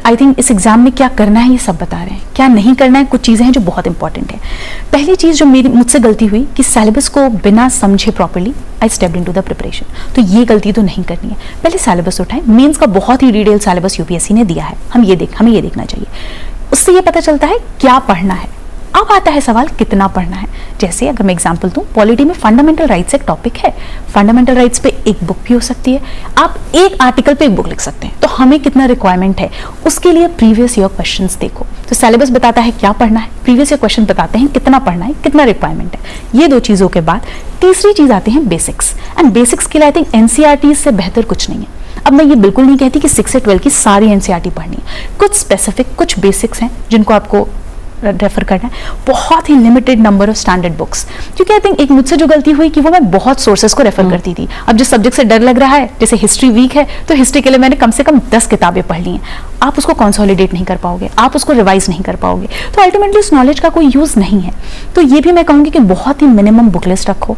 I think इस exam में क्या करना है ये सब बता रहे हैं, क्या नहीं करना है कुछ चीज़ें हैं जो बहुत इंपॉर्टेंट है। पहली चीज़ जो मुझसे गलती हुई कि सिलेबस को बिना समझे properly I stepped into the preparation. तो ये गलती तो नहीं करनी है। पहले सिलेबस उठाएं, मेंस का बहुत ही डिटेल सिलेबस यूपीएससी ने दिया है, हमें ये देखना चाहिए। उससे ये पता चलता है क्या पढ़ना है। अब आता है सवाल कितना पढ़ना है। जैसे अगर मैं एग्जांपल दूं, पॉलिटी में फंडामेंटल राइट्स एक टॉपिक है, फंडामेंटल राइट्स पे एक बुक भी हो सकती है, आप एक आर्टिकल पे एक बुक लिख सकते हैं। तो हमें कितना रिक्वायरमेंट है उसके लिए प्रीवियस ईयर क्वेश्चंस देखो। तो सिलेबस बताता है क्या पढ़ना है, प्रीवियस ईयर क्वेश्चन बताते हैं कितना पढ़ना है, कितना रिक्वायरमेंट है। ये दो चीजों के बाद तीसरी चीज आती है बेसिक्स। एंड बेसिक्स के लिए आई थिंक एनसीईआरटी से बेहतर कुछ नहीं है। अब मैं ये बिल्कुल नहीं कहती कि 6 से 12 की सारी एनसीईआरटी पढ़नी है, कुछ स्पेसिफिक कुछ बेसिक्स हैं जिनको आपको रेफर करना है। बहुत ही limited number of standard books, क्योंकि आई थिंक एक मुझसे जो गलती हुई कि वो मैं बहुत सोर्सेज को रेफर करती थी। अब जिस सब्जेक्ट से डर लग रहा है, जैसे हिस्ट्री वीक है तो हिस्ट्री के लिए मैंने कम से कम 10 किताबें पढ़ ली हैं। आप उसको कंसोलिडेट नहीं कर पाओगे, आप उसको रिवाइज नहीं कर पाओगे, तो अल्टीमेटली उस नॉलेज का कोई यूज नहीं है। तो ये भी मैं कहूंगी कि बहुत ही मिनिमम बुक लिस्ट रखो।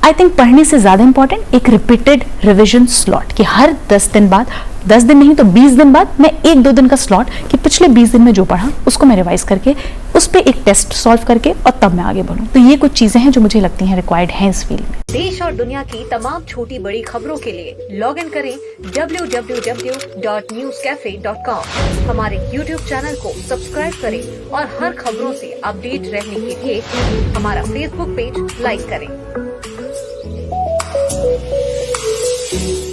आई थिंक पढ़ने से ज्यादा इंपॉर्टेंट एक रिपीटेड रिविजन स्लॉट, कि हर 10 दिन बाद, 10 दिन नहीं तो 20 दिन बाद मैं 1-2 दिन का स्लॉट, कि पिछले 20 दिन में जो पढ़ा उसको मैं रिवाइज करके उस पर एक टेस्ट सॉल्व करके और तब मैं आगे बढ़ूं। तो ये कुछ चीजें हैं जो मुझे लगती हैं रिक्वायर्ड हैं इस फील्ड में। देश और दुनिया की तमाम छोटी बड़ी खबरों के लिए लॉग इन करें www.newscafe.com। हमारे YouTube चैनल को सब्सक्राइब करें और हर खबरों से अपडेट रहने के लिए हमारा Facebook पेज लाइक करें।